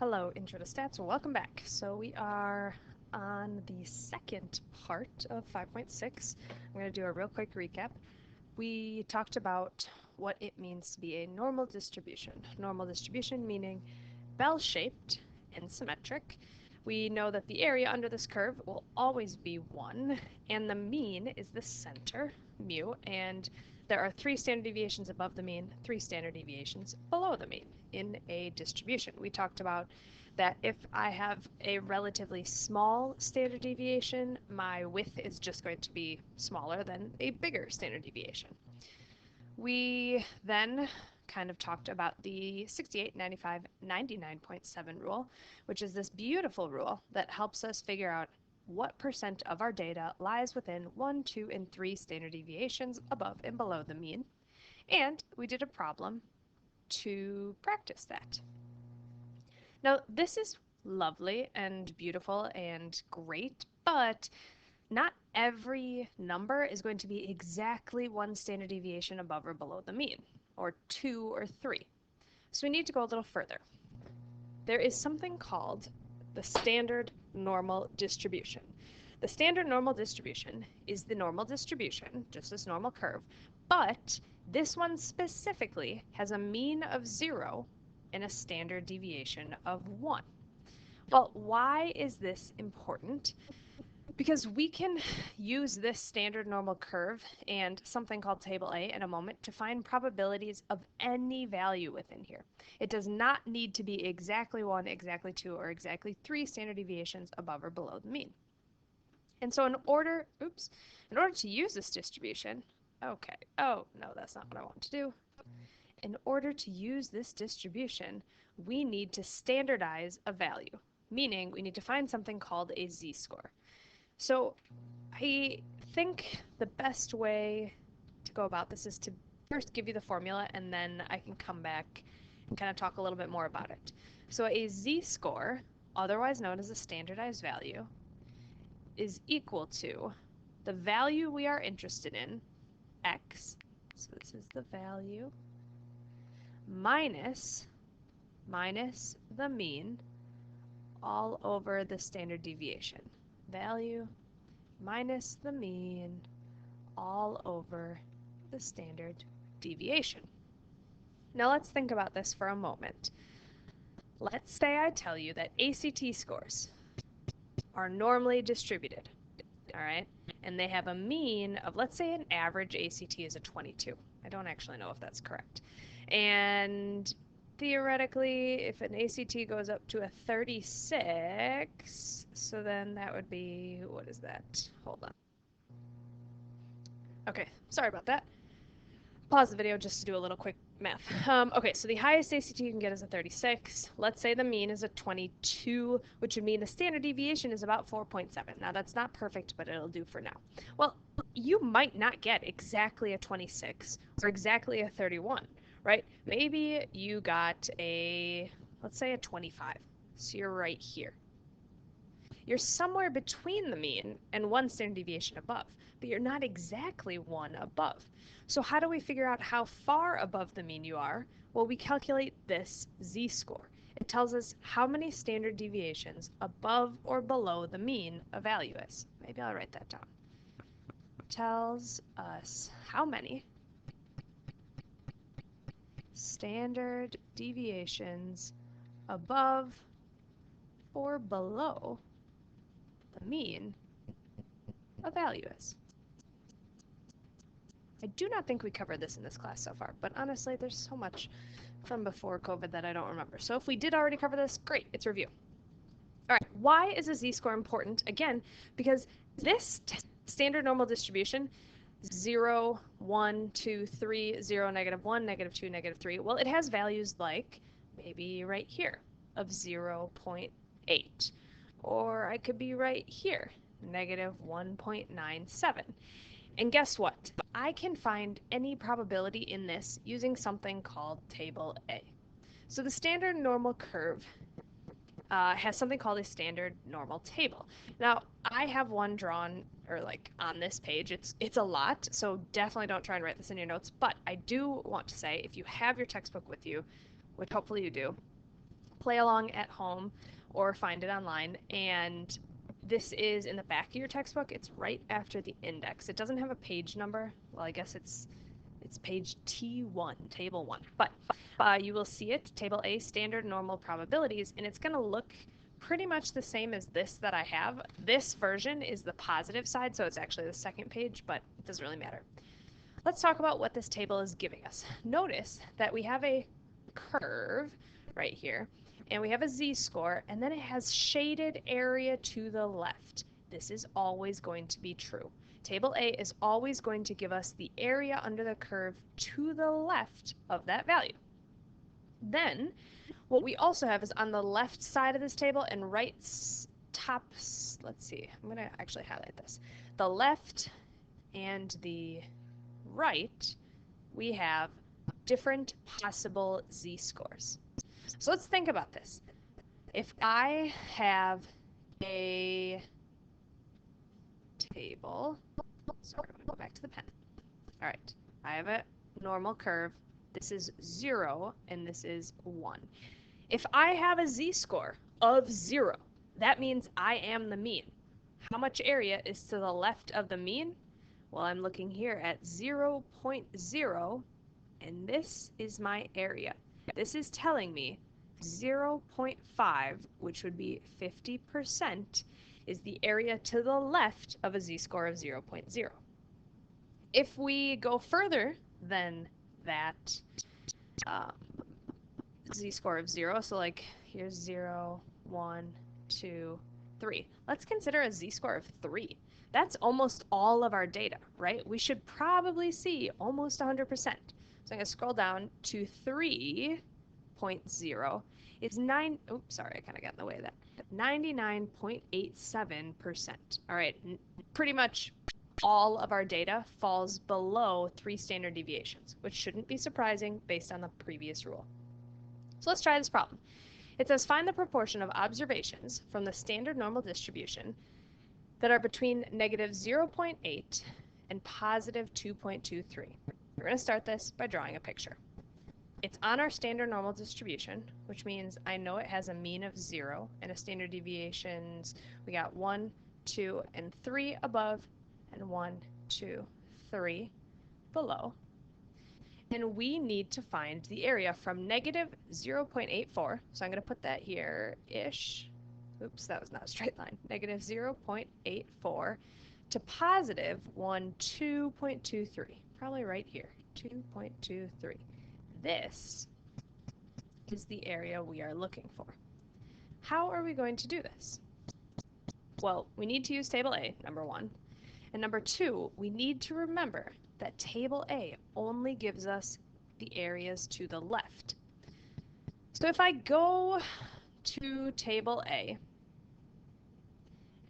Hello, Intro to Stats. Welcome back. So we are on the second part of 5.6. I'm going to do a real quick recap. We talked about what it means to be a normal distribution. Normal distribution meaning bell-shaped and symmetric. We know that the area under this curve will always be 1, and the mean is the center, mu, and there are 3 standard deviations above the mean, 3 standard deviations below the mean in a distribution. We talked about that if I have a relatively small standard deviation, my width is just going to be smaller than a bigger standard deviation. We then kind of talked about the 68, 95, 99.7 rule, which is this beautiful rule that helps us figure out what percent of our data lies within 1, 2, and 3 standard deviations above and below the mean. And we did a problem to practice that. Now, this is lovely and beautiful and great, but not every number is going to be exactly 1 standard deviation above or below the mean, or 2 or 3. So we need to go a little further. There is something called the standard normal distribution. The standard normal distribution is the normal distribution, just this normal curve, but this one specifically has a mean of 0 and a standard deviation of 1. Well, why is this important? Because we can use this standard normal curve and something called table A in a moment to find probabilities of any value within here. It does not need to be exactly 1, exactly 2, or exactly 3 standard deviations above or below the mean. And so in order to use this distribution, oh no, that's not what I want to do. In order to use this distribution, we need to standardize a value, meaning we need to find something called a z-score. So I think the best way to go about this is to first give you the formula, and then I can come back and kind of talk a little bit more about it. So a z-score, otherwise known as a standardized value, is equal to the value we are interested in, x, so this is the value, minus the mean all over the standard deviation. Value minus the mean all over the standard deviation. Now let's think about this for a moment. Let's say I tell you that ACT scores are normally distributed, all right? And they have a mean of, let's say an average ACT is a 22. I don't actually know if that's correct. And theoretically, if an ACT goes up to a 36, so then that would be, what is that? Hold on. Okay, sorry about that. Pause the video just to do a little quick math. Okay, so the highest ACT you can get is a 36. Let's say the mean is a 22, which would mean the standard deviation is about 4.7. Now that's not perfect, but it'll do for now. Well, you might not get exactly a 26 or exactly a 31, right? Maybe you got let's say a 25. So you're right here. You're somewhere between the mean and 1 standard deviation above, but you're not exactly 1 above. So how do we figure out how far above the mean you are? Well, we calculate this z-score. It tells us how many standard deviations above or below the mean a value is. Maybe I'll write that down. Tells us how many standard deviations above or below the mean a value is. I do not think we covered this in this class so far, but honestly, there's so much from before COVID that I don't remember. So if we did already cover this, great, it's review. All right, why is a z-score important? Again, because this standard normal distribution, 0, 1, 2, 3, 0, -1, -2, -3, well, it has values like maybe right here of 0.8, or I could be right here, -1.97. And guess what? I can find any probability in this using something called table A. So the standard normal curve has something called a standard normal table. Now, I have one drawn, or like on this page. It's a lot, so definitely don't try and write this in your notes. But I do want to say, if you have your textbook with you, which hopefully you do, play along at home or find it online. And this is in the back of your textbook. It's right after the index. It doesn't have a page number. Well, I guess it's page T1, table 1. But you will see it, table A, standard normal probabilities, and it's going to look pretty much the same as this that I have. This version is the positive side, so it's actually the second page, but it doesn't really matter. Let's talk about what this table is giving us. Notice that we have a curve right here, and we have a z-score, and then it has shaded area to the left. This is always going to be true. Table A is always going to give us the area under the curve to the left of that value. Then, what we also have is on the left side of this table and right top, let's see, I'm going to actually highlight this. The left and the right, we have different possible z-scores. So let's think about this. If I have a table, sorry, I'm going to go back to the pen. All right, I have a normal curve. This is 0 and this is 1. If I have a z-score of 0, that means I am the mean. How much area is to the left of the mean? Well, I'm looking here at 0.0, and this is my area. This is telling me 0.5, which would be 50%, is the area to the left of a z-score of 0.0. If we go further than that z-score of 0, so like here's 0, 1, 2, 3. Let's consider a z-score of 3. That's almost all of our data, right? We should probably see almost 100%. So I'm going to scroll down to 3.0 is 9, oops, sorry, I kind of got in the way of that. 99.87%. All right, pretty much all of our data falls below 3 standard deviations, which shouldn't be surprising based on the previous rule. So let's try this problem. It says find the proportion of observations from the standard normal distribution that are between negative 0.8 and positive 2.23. We're going to start this by drawing a picture. It's on our standard normal distribution, which means I know it has a mean of 0 and a standard deviations. We got 1, 2, and 3 above, and 1, 2, 3 below. And we need to find the area from negative 0.84. So I'm going to put that here-ish. Oops, that was not a straight line. Negative 0.84 to positive 2.23. Probably right here, 2.23. This is the area we are looking for. How are we going to do this? Well, we need to use table A, number 1. And number 2, we need to remember that table A only gives us the areas to the left. So if I go to table A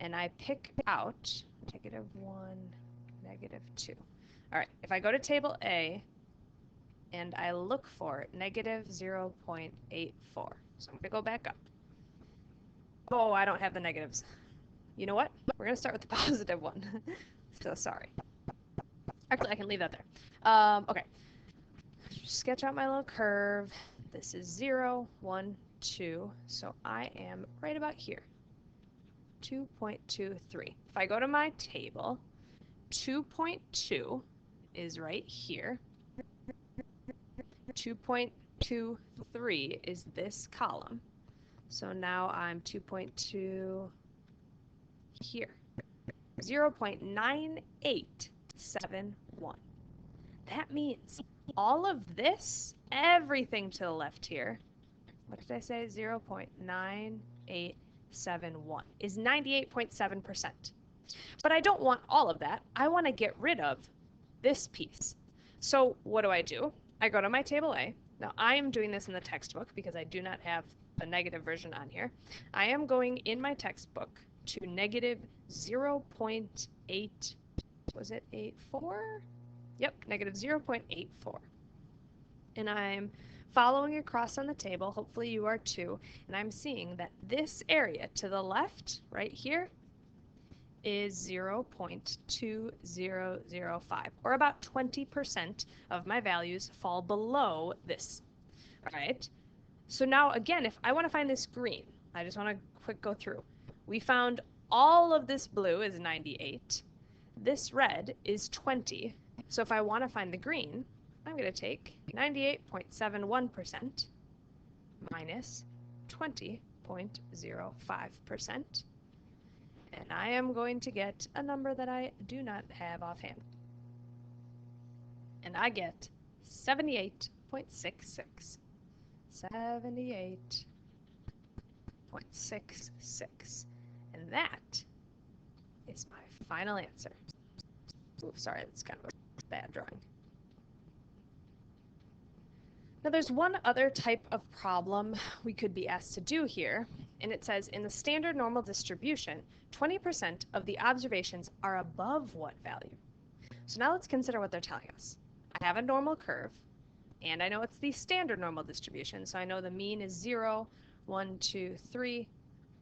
and I pick out negative 1, negative 2. All right, if I go to table A and I look for negative 0.84. So I'm going to go back up. Oh, I don't have the negatives. You know what? We're going to start with the positive one. So sorry. Actually, I can leave that there. Okay. Sketch out my little curve. This is 0, 1, 2. So I am right about here. 2.23. If I go to my table, 2.2 is right here. 2.23 is this column. So now I'm 2.2 here. 0.9871. That means all of this, everything to the left here, what did I say? 0.9871 is 98.7%. But I don't want all of that. I want to get rid of this piece. So what do? I go to my table A. Now I am doing this in the textbook because I do not have the negative version on here. I am going in my textbook to negative 0.8, was it 84? Yep, negative 0.84. And I'm following across on the table, hopefully you are too, and I'm seeing that this area to the left, right here, is 0.2005, or about 20% of my values fall below this. All right, So now again, if I want to find this green, I just want to quick go through. We found all of this blue is 98. This red is 20. So if I want to find the green, I'm going to take 98.71% minus 20.05%. And I am going to get a number that I do not have offhand. And I get 78.66. 78.66. And that is my final answer. Ooh, sorry, that's kind of a bad drawing. Now there's one other type of problem we could be asked to do here, and it says in the standard normal distribution, 20% of the observations are above what value? So now let's consider what they're telling us. I have a normal curve, and I know it's the standard normal distribution, so I know the mean is 0, 1, 2, 3,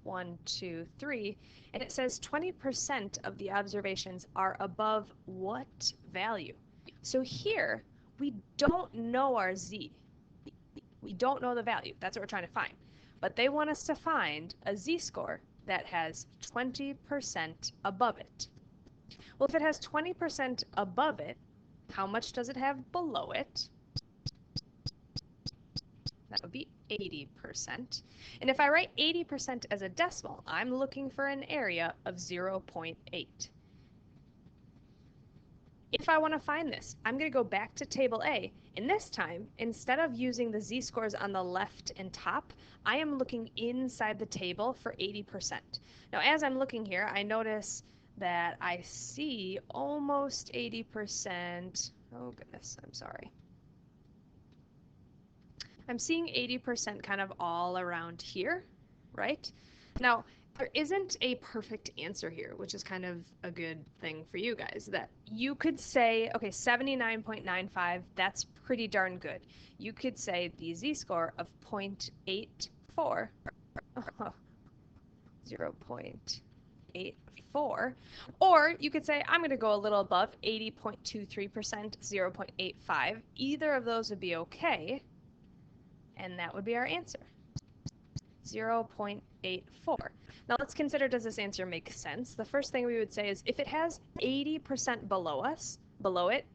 1, 2, 3, and it says 20% of the observations are above what value? So here, we don't know our z. We don't know the value. That's what we're trying to find. But they want us to find a z-score that has 20% above it. Well, if it has 20% above it, how much does it have below it? That would be 80%. And if I write 80% as a decimal, I'm looking for an area of 0.8. If I want to find this, I'm going to go back to table A, and this time, instead of using the z-scores on the left and top, I am looking inside the table for 80%. Now, as I'm looking here, I notice that I see almost 80%. Oh goodness, I'm sorry. I'm seeing 80% kind of all around here, right? Now, there isn't a perfect answer here, which is kind of a good thing for you guys, that you could say, okay, 79.95, that's pretty darn good. You could say the z-score of 0.84, 0.84, or you could say, I'm going to go a little above 80.23%, 0.85. Either of those would be okay, and that would be our answer, 0.84. Now let's consider, does this answer make sense? The first thing we would say is if it has 80% below it,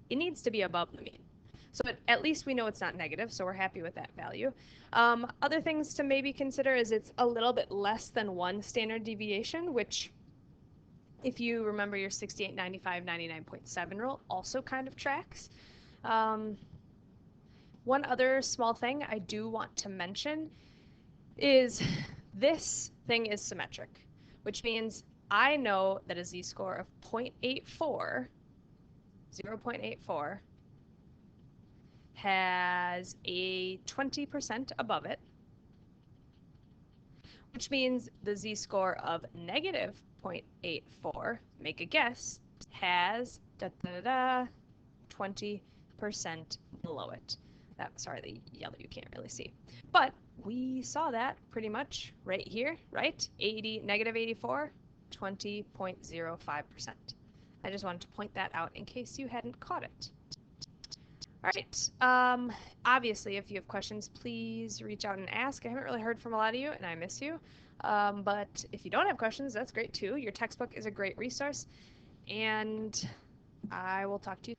it needs to be above the mean. So at least we know it's not negative, so we're happy with that value. Other things to maybe consider is it's a little bit less than 1 standard deviation, which if you remember your 68, 95, 99.7 rule, also kind of tracks. One other small thing I do want to mention is this thing is symmetric, which means I know that a z-score of 0.84, 0.84, has a 20% above it, which means the z-score of negative 0.84, make a guess, has 20% below it. Sorry, the yellow you can't really see. But we saw that pretty much right here, right? Negative 84, 20.05%. I just wanted to point that out in case you hadn't caught it. All right. Obviously, if you have questions, please reach out and ask. I haven't really heard from a lot of you, and I miss you. But if you don't have questions, that's great too. Your textbook is a great resource, and I will talk to you.